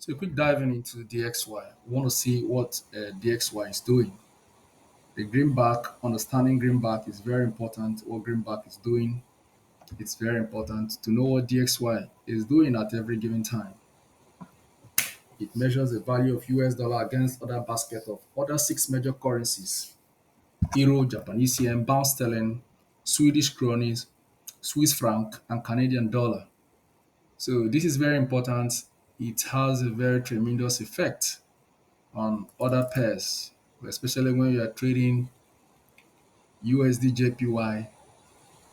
So a quick diving into DXY. We want to see what DXY is doing. The greenback, understanding greenback is very important. What greenback is doing, it's very important to know what DXY is doing at every given time. It measures the value of US dollar against other basket of other six major currencies: Euro, Japanese yen, pound sterling, Swedish kronis, Swiss franc, and Canadian dollar. So this is very important. It has a very tremendous effect on other pairs, especially when you are trading USD JPY,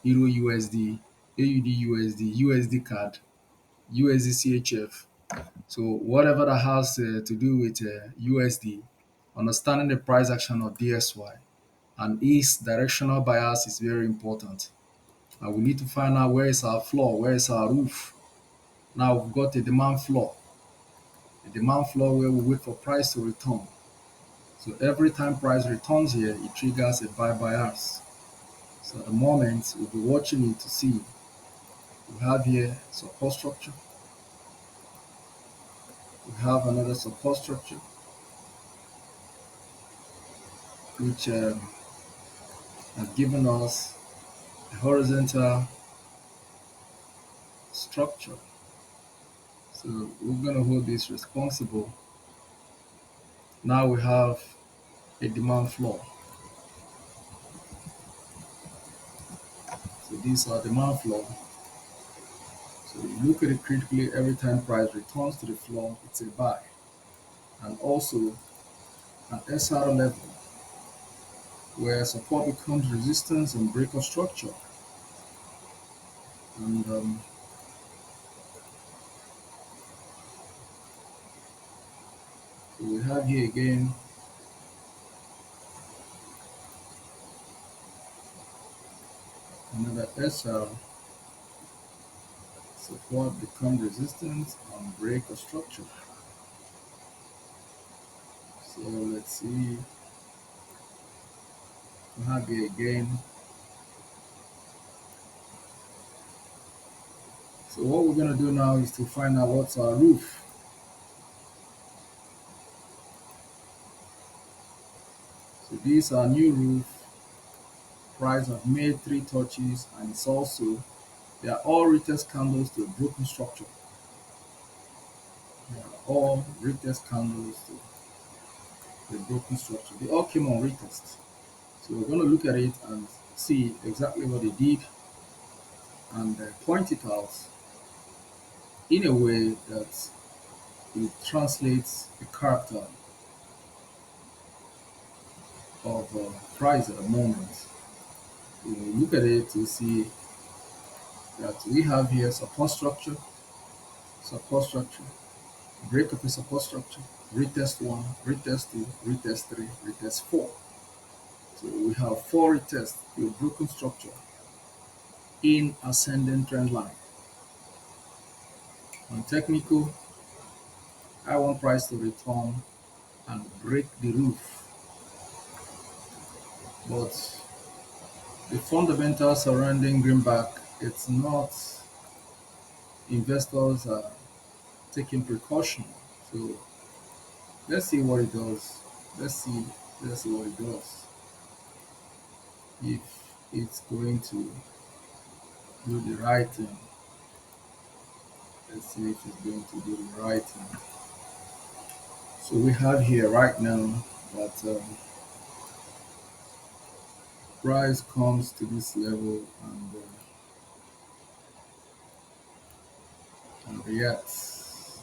Euro USD, AUD USD, USD CAD, USD CHF. So whatever that has to do with USD, understanding the price action of DXY and its directional bias is very important. And we need to find out where is our floor, where is our roof. Now we've got a demand floor, where we wait for price to return. So every time price returns here, it triggers a buy bias. So at the moment, we'll be watching it to see. We have here support structure. We have another support structure, which has given us a horizontal structure. So we're going to hold this responsible. Now we have a demand floor. So these are demand floor. So you look at it critically every time price returns to the floor, it's a buy. And also an SR level where support becomes resistance and break of structure. And so we have here again another SR, support becomes resistance and break of structure. So let's see, we have here again. So what we're going to do now is to find out what's our roof. So these are new roof. Price have made three touches, and it's also, they are all retest candles to a broken structure. They are all retest candles to the broken structure. They all came on retest. So we're going to look at it and see exactly what they did and point it out in a way that it translates the character of price at the moment. When we look at it, we see that we have here support structure, break of a support structure, retest 1, retest 2, retest 3, retest 4. So we have 4 retests to a broken structure in ascending trend line. On technical, I want price to return and break the roof. But the fundamentals surrounding greenback, it's not, investors are taking precaution. So let's see what it does. Let's see what it does. If it's going to do the right thing. Let's see if it's going to do the right thing. So we have here right now that price comes to this level and reacts.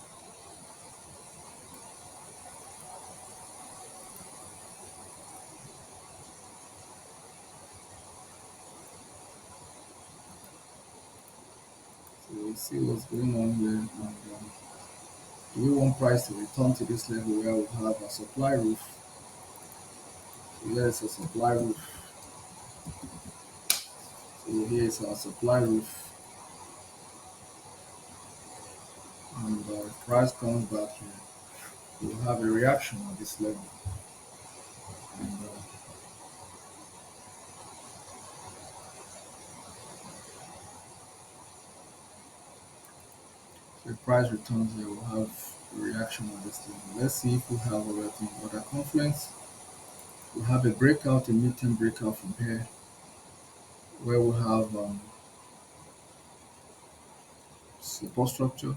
So we'll see what's going on here. And we want price to return to this level where we have a supply roof. So here is a supply roof. So here is our supply roof. And if price comes back here, we'll have a reaction at this level. And the price returns, they will have a reaction on this thing. Let's see if we have other things. Other confluence, we have a breakout, a midterm breakout from here, where we have support structure,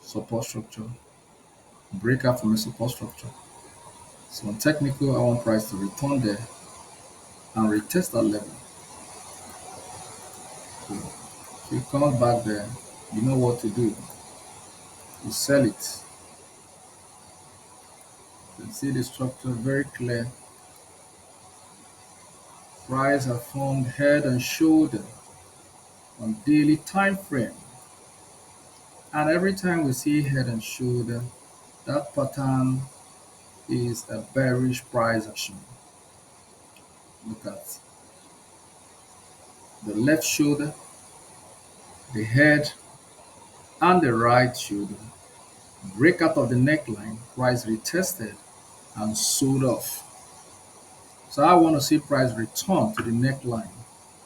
support structure, breakout from a support structure. So on technical, I want price to return there and retest that level. So if it comes back there, you know what to do. You sell it. You can see the structure very clear. Price have formed head and shoulder on daily time frame. And every time we see head and shoulder, that pattern is a bearish price action. Look at the left shoulder, the head, and the right shoulder. Breakout of the neckline, price retested and sold off. So I want to see price return to the neckline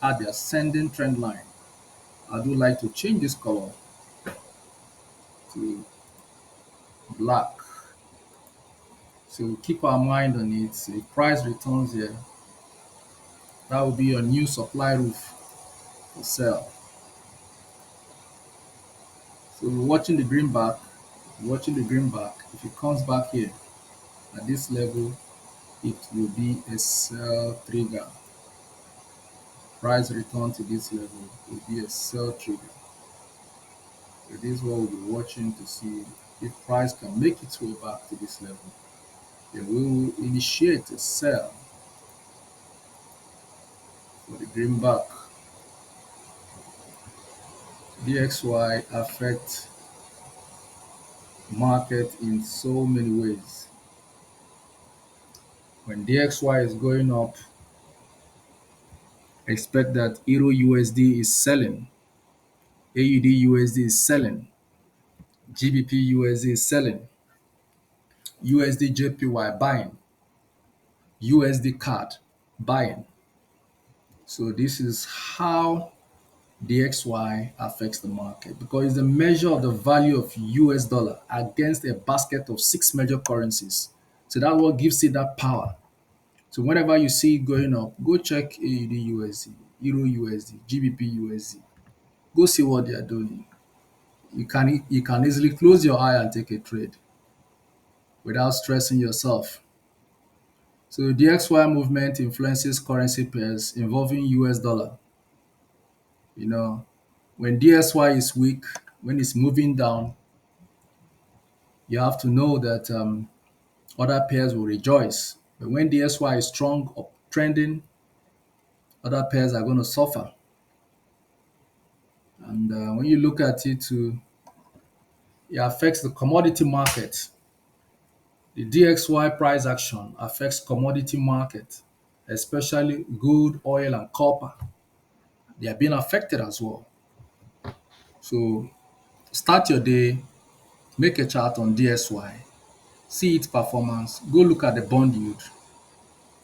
at the ascending trend line. I do like to change this color to black. So keep our mind on it. So if price returns here, that will be your new supply roof for sell. So we're watching the greenback, watching the greenback. If it comes back here at this level, it will be a sell trigger. Price return to this level will be a sell trigger. So this is what we'll be watching to see if price can make its way back to this level. Then we will initiate a sell for the greenback. DXY affects market in so many ways. When DXY is going up, expect that Euro USD is selling, AUD USD is selling, GBP USD is selling, USD JPY buying, USD CAD buying. So this is how DXY affects the market because it's the measure of the value of US dollar against a basket of six major currencies. So that's what gives it that power. So whenever you see it going up, go check AUD USD, Euro USD, GBP USD. Go see what they are doing. You can easily close your eye and take a trade without stressing yourself. So DXY movement influences currency pairs involving US dollar. You know, when DXY is weak, when it's moving down, you have to know that other pairs will rejoice. But when DXY is strong or trending, other pairs are going to suffer. And when you look at it too, it affects the commodity market. The DXY price action affects commodity market, especially gold, oil, and copper. They are being affected as well. So start your day, make a chart on DXY, see its performance, go look at the bond yield.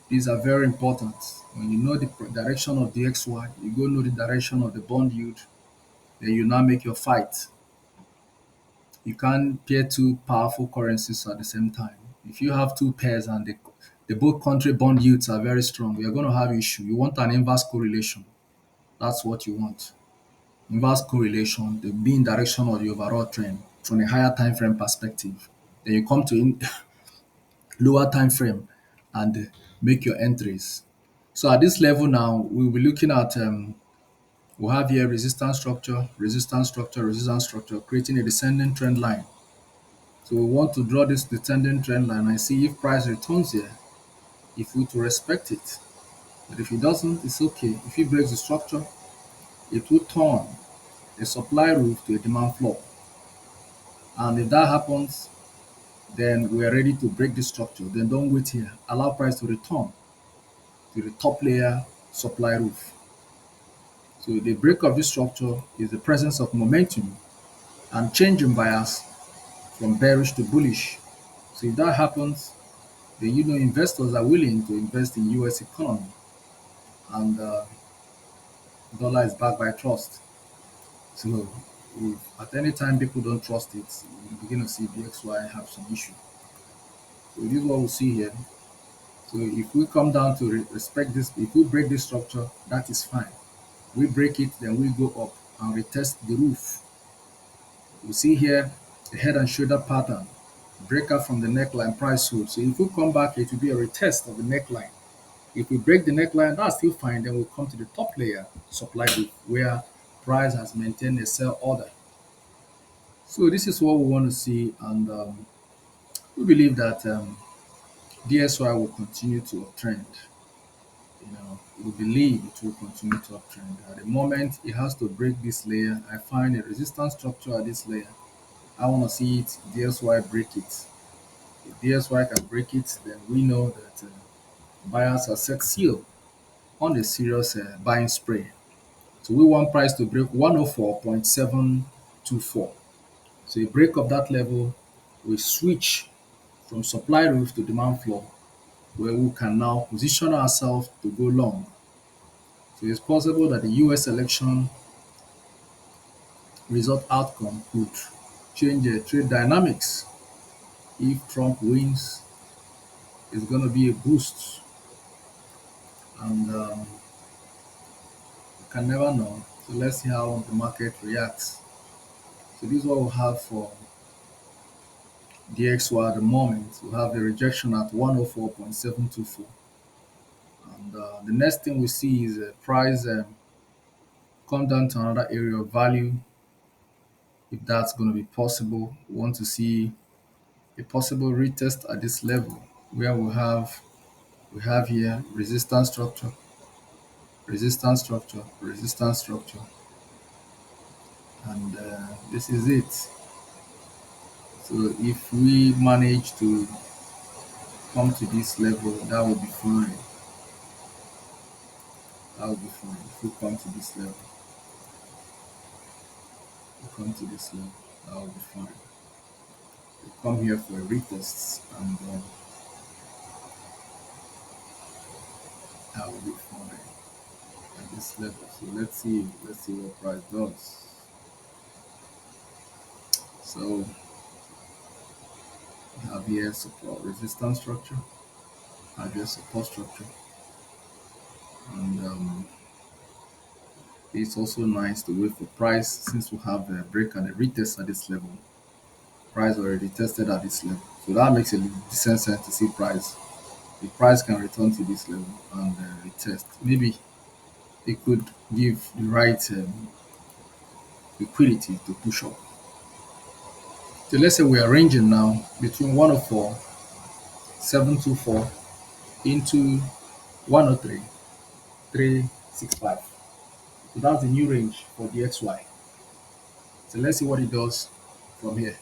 These are very important. When you know the direction of DXY, you go know the direction of the bond yield, then you now make your fight. You can't pair two powerful currencies at the same time. If you have two pairs and the both country bond yields are very strong, you're going to have issue. You want an inverse correlation. That's what you want. Inverse correlation, the be in direction of the overall trend from a higher time frame perspective. Then you come to lower time frame and make your entries. So at this level now, we'll be looking at we have here resistance structure, resistance structure, resistance structure, creating a descending trend line. So we want to draw this descending trend line and see if price returns here, if we to respect it. But if it doesn't, it's okay. If it breaks the structure, it will turn a supply roof to a demand floor. And if that happens, then we are ready to break the structure. Then don't wait here. Allow price to return to the top layer supply roof. So the break of this structure is the presence of momentum and change in bias from bearish to bullish. So if that happens, then you know investors are willing to invest in US economy and dollar is backed by trust. So If at any time people don't trust it, you begin to see DXY have some issue. So this is what we see here. So if we come down to respect this, if we break this structure, that is fine. We break it, then we go up and retest the roof. We see here the head and shoulder pattern, breaker from the neckline, price hold. So if we come back, it will be a retest of the neckline. If we break the neckline, that's still fine. Then we'll come to the top layer, supply group, where price has maintained a sell order. So this is what we want to see, and we believe that DSY will continue to uptrend. We believe it will continue to uptrend. At the moment, it has to break this layer. I find a resistance structure at this layer. I want to see it DSY break it. If DSY can break it, then we know that buyers are set seal on a serious buying spray. So we want price to break 104.724. So a break of that level, we switch from supply roof to demand floor, where we can now position ourselves to go long. So it's possible that the US election result outcome could change the trade dynamics. If Trump wins, it's going to be a boost, and you can never know. So let's see how the market reacts. So this is what we have for DXY at the moment. We have the rejection at 104.724. And the next thing we see is price come down to another area of value. If that's going to be possible, we want to see a possible retest at this level, where we have here resistance structure, resistance structure, and this is it. So if we manage to come to this level, that will be fine. That will be fine. If we come to this level, that will be fine. We come here for a retest, and that will be fine at this level. So let's see what price does. So we have here support resistance structure, have here support structure, and it's also nice to wait for price, since we have a break and a retest at this level. Price already tested at this level, so that makes a decent sense to see price. The price can return to this level and retest. Maybe it could give the right liquidity to push up. So let's say we are ranging now between 104.724 into 103.365. So that's the new range for DXY. So let's see what it does from here.